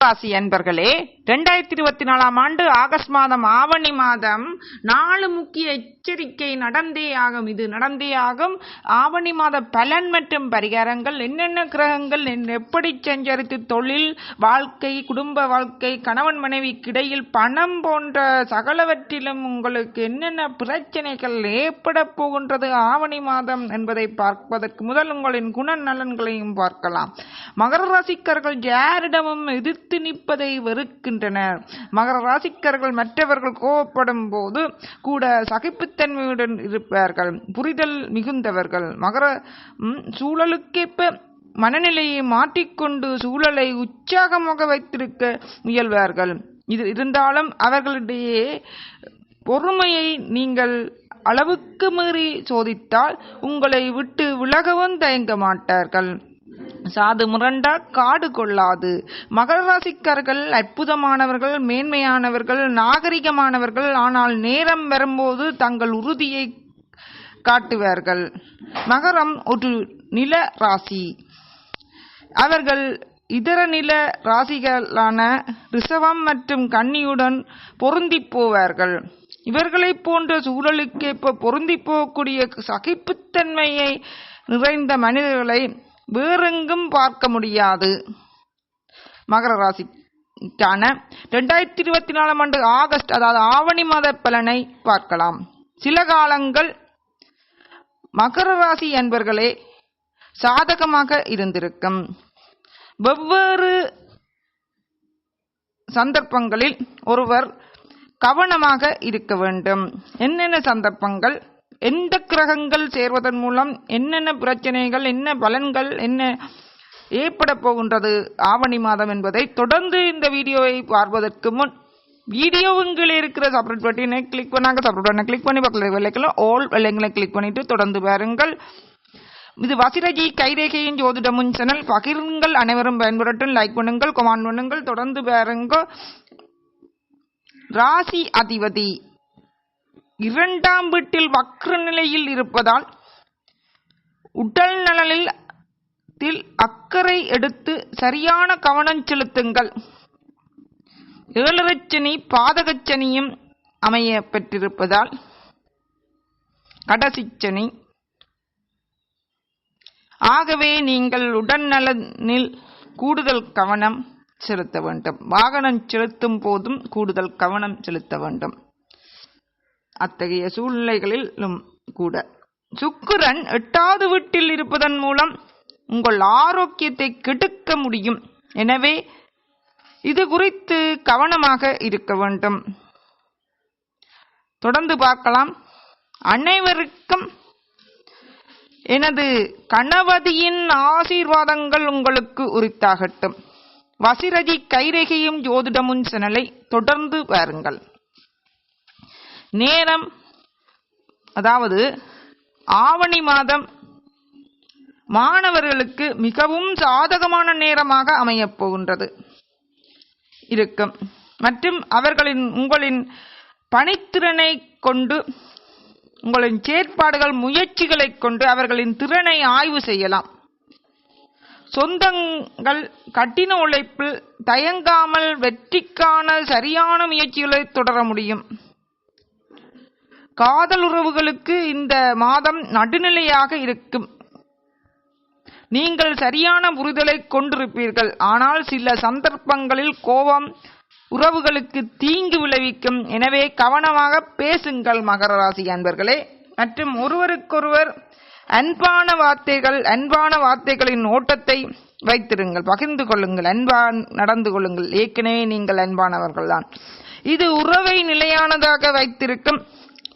ராசி அன்பர்களே, 2024 ஆண்டு ஆகஸ்ட் மாதம் ஆவணி மாதம் 4 முக்கிய எச்சரிக்கை நடந்தே ஆகும். ஆவணி மாத பலன் மற்றும் பரிகாரங்கள், என்னென்ன கிரகங்கள் எப்படி சஞ்சரித்து தொழில் வாழ்க்கை, குடும்ப வாழ்க்கை, கணவன் மனைவிக்கு இடையில் பணம் போன்ற சகலவற்றிலும் உங்களுக்கு என்னென்ன பிரச்சனைகள் ஏற்பட போகின்றது ஆவணி மாதம் என்பதை பார்ப்பதற்கு முதல் உங்களின் குணநலன்களையும் பார்க்கலாம். மகர ராசிக்காரர்கள் யாரிடமும் எதிர்த்து நிற்பதை வெறுக்கின்றனர். மகர ராசிக்காரர்கள் மற்றவர்கள் கோபப்படும் போது கூட சகிப்புத்தன்மையுடன் இருப்பார்கள். புரிதல் மிகுந்தவர்கள். மகர சூழலுக்கேற்ப மனநிலையை மாற்றிக்கொண்டு சூழலை உற்சாகமாக வைத்திருக்க முயல்வார்கள். இது இருந்தாலும் அவர்களிடையே பொறுமையை நீங்கள் அளவுக்கு மீறி சோதித்தால் உங்களை விட்டு விலகவும் தயங்க மாட்டார்கள். சாது முரண்டா காடு கொள்ளாது. மகர ராசிக்காரர்கள் அற்புதமானவர்கள், மேன்மையானவர்கள், நாகரிகமானவர்கள். ஆனால் நேரம் வரும்போது தங்கள் உறுதியை காட்டுவார்கள். மகரம் ஒரு நில ராசி. அவர்கள் இதர நில ராசிகளான ரிஷபம் மற்றும் கன்னியுடன் பொருந்தி போவார்கள். இவர்களை போன்ற சூழலுக்கேற்ப பொருந்தி போகக்கூடிய சகிப்புத்தன்மையை நிறைந்த மனிதர்களை வேறெங்கும் பார்க்க முடியாது. மகர ராசிக்கான 2024 ஆண்டு ஆகஸ்ட் அதாவது ஆவணி மாத பலனை பார்க்கலாம். சில காலங்கள் மகர ராசி என்பர்களே சாதகமாக இருந்திருக்கும். வெவ்வேறு சந்தர்ப்பங்களில் ஒருவர் கவனமாக இருக்க வேண்டும். என்னென்ன சந்தர்ப்பங்கள், எந்த கிரகங்கள் சேர்வதன் மூலம் என்னென்ன பிரச்சனைகள், என்ன பலன்கள், என்ன ஏற்பட போகின்றது ஆவணி மாதம் என்பதை தொடர்ந்து இந்த வீடியோவை பார்ப்பதற்கு முன் வீடியோவுங்களே இருக்கிற சப்ஸ்கிரைப் பட்டனை கிளிக் பண்ணாங்க. சப்ஸ்கிரைப் பட்டனை கிளிக் பண்ணி பக்கத்தில் வெள்ளைக்கலாம் ஆல் வெள்ளைங்களை கிளிக் பண்ணிட்டு தொடர்ந்து பாருங்கள். இது வசிரஜி கைரேகையின் ஜோதிடமுன் சேனல். பகிருங்கள், அனைவரும் பயன்பெறட்டும். லைக் பண்ணுங்கள், கமெண்ட் பண்ணுங்கள், தொடர்ந்து பாருங்க. ராசி அதிபதி 2ஆம் வீட்டில் வக்ர நிலையில் இருப்பதால் உடல் நலனில் அக்கறை எடுத்து சரியான கவனம் செலுத்துங்கள். 7 சனி பாதகச்சனியும் அமைய பெற்றிருப்பதால் கடைசி சனி. ஆகவே நீங்கள் உடல் நலனில் கூடுதல் கவனம் செலுத்த வேண்டும். வாகனம் செலுத்தும் போதும் கூடுதல் கவனம் செலுத்த வேண்டும். அத்தகைய சூழ்நிலைகளிலும் கூட சுக்கிரன் 8வது வீட்டில் இருப்பதன் மூலம் உங்கள் ஆரோக்கியத்தை கெடுக்க முடியும். எனவே இது குறித்து கவனமாக இருக்க வேண்டும். தொடர்ந்து பார்க்கலாம். அனைவருக்கும் எனது கணபதியின் ஆசீர்வாதங்கள் உங்களுக்கு உரித்தாகட்டும். வசிரஜி கைரேகையும் ஜோதிடமுன் சேனலை தொடர்ந்து பாருங்கள். நேரம் அதாவது ஆவணி மாதம் மாணவர்களுக்கு மிகவும் சாதகமான நேரமாக அமையப் போகின்றது இருக்கும். மற்றும் உங்களின் பணித்திறனை கொண்டு, உங்களின் செயற்பாடுகள் முயற்சிகளை கொண்டு அவர்களின் திறனை ஆய்வு செய்யலாம். சொந்தங்கள் கடின உழைப்பில் தயங்காமல் வெற்றிக்கான சரியான முயற்சிகளை தொடர முடியும். காதல் உறவுகளுக்கு இந்த மாதம் நடுநிலையாக இருக்கும். நீங்கள் சரியான புரிதலை கொண்டிருப்பீர்கள். ஆனால் சில சந்தர்ப்பங்களில் கோபம் உறவுகளுக்கு தீங்கு விளைவிக்கும். எனவே கவனமாக பேசுங்கள் மகர ராசி அன்பர்களே. மற்றும் ஒருவருக்கொருவர் அன்பான வார்த்தைகளின் ஓட்டத்தை வைத்திருங்கள். பகிர்ந்து கொள்ளுங்கள், நடந்து கொள்ளுங்கள். ஏற்கனவே நீங்கள் அன்பானவர்கள் தான். இது உறவை நிலையானதாக வைத்திருக்கும்.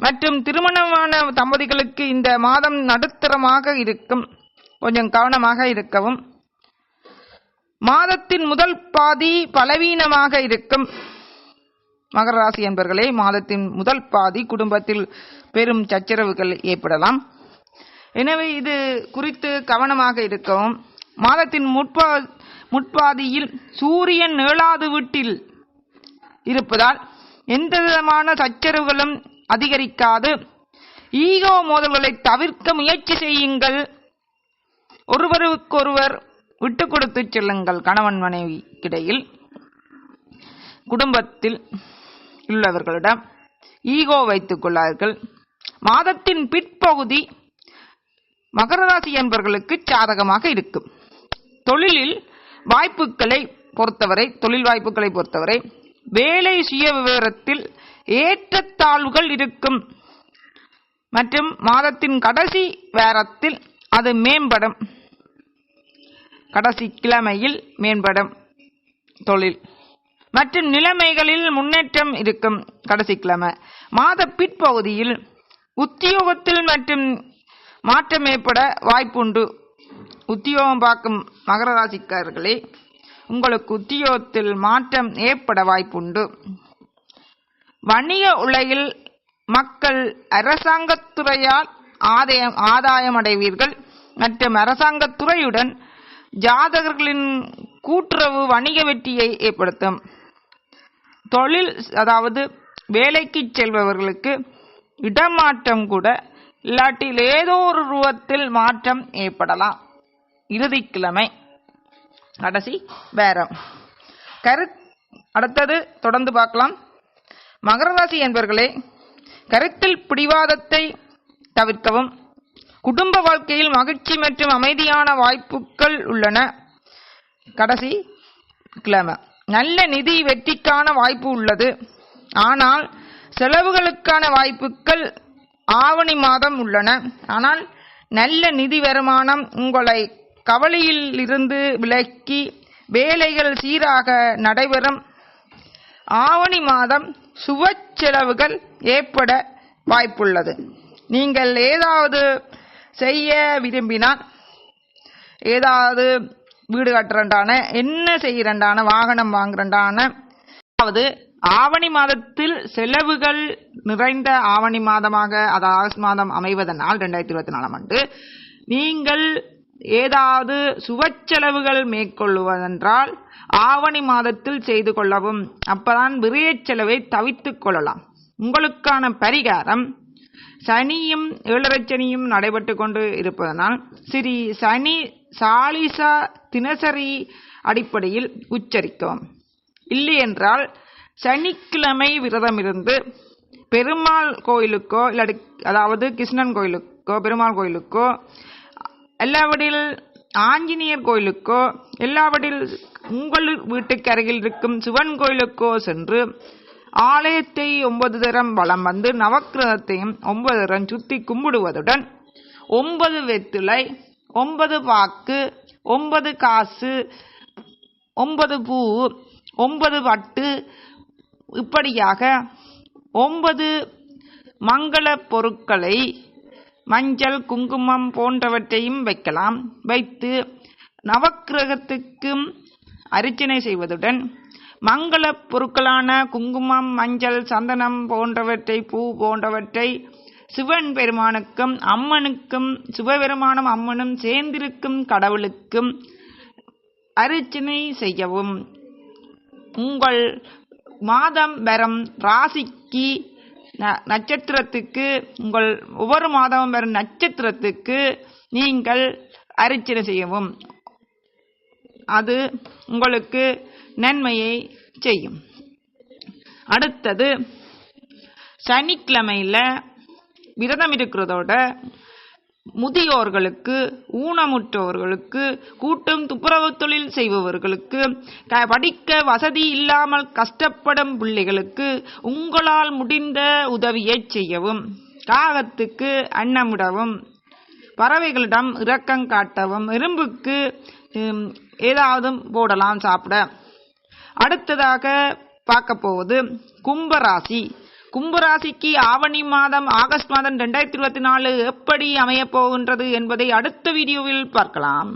மற்றும் திருமணமான தம்பதிகளுக்கு இந்த மாதம் நடுத்தரமாக இருக்கும். கொஞ்சம் கவனமாக இருக்கவும். மாதத்தின் முதல் பாதி பலவீனமாக இருக்கும். மகர ராசி என்பர்களே, மாதத்தின் முதல் பாதி குடும்பத்தில் பெரும் சச்சரவுகள் ஏற்படலாம். எனவே இது குறித்து கவனமாக இருக்கவும். மாதத்தின் முற்பாதியில் சூரியன் 7வது வீட்டில் இருப்பதால் எந்த விதமான சச்சரவுகளும் அதிகரிக்காது. ஈகோ மோதல்களை தவிர்க்க முயற்சி செய்யுங்கள். ஒருவருக்கொருவர் விட்டு கொடுத்து செல்லுங்கள் கணவன் மனைவி கிடையில். குடும்பத்தில் உள்ளவர்களிடம் ஈகோ வைத்துக் கொள்ளார்கள். மாதத்தின் பிற்பகுதி மகர ராசி என்பவர்களுக்கு சாதகமாக இருக்கும். தொழில் வாய்ப்புகளை பொறுத்தவரை வேலை சுய விவரத்தில் ஏற்றத்தாழ்வுகள் இருக்கும் மற்றும் மாதத்தின் கடைசி வாரத்தில் அது மேம்படும். கடைசி கிழமையில் மேம்படும். தொழில் மற்றும் நிலைமைகளில் முன்னேற்றம் இருக்கும். கடைசி கிழமை மாத பிற்பகுதியில் உத்தியோகத்தில் மற்றும் மாற்றம் ஏற்பட வாய்ப்புண்டு. உத்தியோகம் பார்க்கும் மகர ராசிக்காரர்களே, உங்களுக்கு உத்தியோகத்தில் மாற்றம் ஏற்பட வாய்ப்புண்டு. வணிக உலகில் மக்கள் அரசாங்கத்துறையால் ஆதாயம் அடைவீர்கள் மற்றும் அரசாங்கத்துறையுடன் ஜாதகர்களின் கூட்டுறவு வணிக வெற்றியை ஏற்படுத்தும். தொழில் வேலைக்கு செல்பவர்களுக்கு இடமாற்றம் கூட இல்லாட்டில் ஏதோ ஒரு ரூபத்தில் மாற்றம் ஏற்படலாம். இறுதிக்கிழமை கடைசி பேரம் அடுத்தது தொடர்ந்து பார்க்கலாம். மகர ராசி என்பவர்களே, கருத்தில் பிடிவாதத்தை தவிர்க்கவும். குடும்ப வாழ்க்கையில் மகிழ்ச்சி மற்றும் அமைதியான வாய்ப்புகள் உள்ளன. கடைசி கிழமை நல்ல நிதி வெற்றிக்கான வாய்ப்பு உள்ளது. ஆனால் செலவுகளுக்கான வாய்ப்புகள் ஆவணி மாதம் உள்ளன. ஆனால் நல்ல நிதி வருமானம் உங்களை கவலையில் இருந்து விலக்கி வேலைகள் சீராக நடைபெறும். ஆவணி மாதம் சுப செலவுகள் ஏற்பட வாய்ப்புள்ளது. நீங்கள் ஏதாவது செய்ய விரும்பினால், ஏதாவது வீடு கட்டுறண்டான, என்ன செய்யறண்டான, வாகனம் வாங்குறண்டான, அதாவது ஆவணி மாதத்தில் செலவுகள் நிறைந்த ஆவணி மாதமாக அதாவது ஆகஸ்ட் மாதம் அமைவதனால் 2024 ஆண்டு நீங்கள் ஏதாவது சுப செலவுகள் மேற்கொள்வதென்றால் ஆவணி மாதத்தில் செய்து கொள்ளவும். அப்பதான் விரைய செலவை தவிர்த்துக் கொள்ளலாம். உங்களுக்கான பரிகாரம், சனியும் 7.5 சனியும் நடைபெற்று கொண்டு இருப்பதனால் ஸ்ரீ சனி சாலிசா தினசரி அடிப்படையில் உச்சரிக்கவும். இல்லை என்றால் சனிக்கிழமை விரதம் இருந்து பெருமாள் கோயிலுக்கோ அதாவது கிருஷ்ணன் கோயிலுக்கோ பெருமாள் கோயிலுக்கோ எல்லாவற்றில் ஆஞ்சநேயர் கோயிலுக்கோ எல்லாவற்றில் உங்கள் வீட்டுக்கு அருகில் இருக்கும் சிவன் கோயிலுக்கோ சென்று ஆலயத்தை 9 தரம் வலம் வந்து நவக்கிரகத்தையும் 9 தரம் சுத்தி கும்பிடுவதுடன் 9 வெற்றிலை, 9 பாக்கு, 9 காசு, 9 பூ, 9 பட்டு, இப்படியாக 9 மங்கள பொருட்களை மஞ்சள், குங்குமம் போன்றவற்றையும் வைக்கலாம். வைத்து நவக்கிரகத்துக்கும் அர்ச்சனை செய்வதுடன் மங்கள பொருட்களான குங்குமம், மஞ்சள், சந்தனம் போன்றவற்றை, பூ போன்றவற்றை சிவன் பெருமானுக்கும் அம்மனுக்கும், சிவபெருமானும் அம்மனும் சேர்ந்திருக்கும் கடவுளுக்கும் அர்ச்சனை செய்யவும். உங்கள் மாதம் வரும் ராசிக்கு நட்சத்திரத்துக்கு, உங்கள் ஒவ்வொரு மாதமும் வரும் நட்சத்திரத்துக்கு நீங்கள் அர்ச்சனை செய்யவும். அது உங்களுக்கு நன்மையை செய்யும். அடுத்தது சனிக்கிழமையில விரதம் இருக்கிறதோட முதியோர்களுக்கு, ஊனமுற்றோர்களுக்கு, கூட்டும் துப்புரவு தொழில் செய்பவர்களுக்கு, படிக்க வசதி இல்லாமல் கஷ்டப்படும் பிள்ளைகளுக்கு உங்களால் முடிந்த உதவியை செய்யவும். காகத்துக்கு அன்னமிடவும், பறவைகளிடம் இரக்கம் காட்டவும், எறும்புக்கு ஏதாவது போடலாம் சாப்பிட. அடுத்ததாக பார்க்க போவது கும்பராசி. கும்பராசிக்கு ஆவணி மாதம் ஆகஸ்ட் மாதம் 2024 எப்படி அமையப் போகின்றது என்பதை அடுத்த வீடியோவில் பார்க்கலாம்.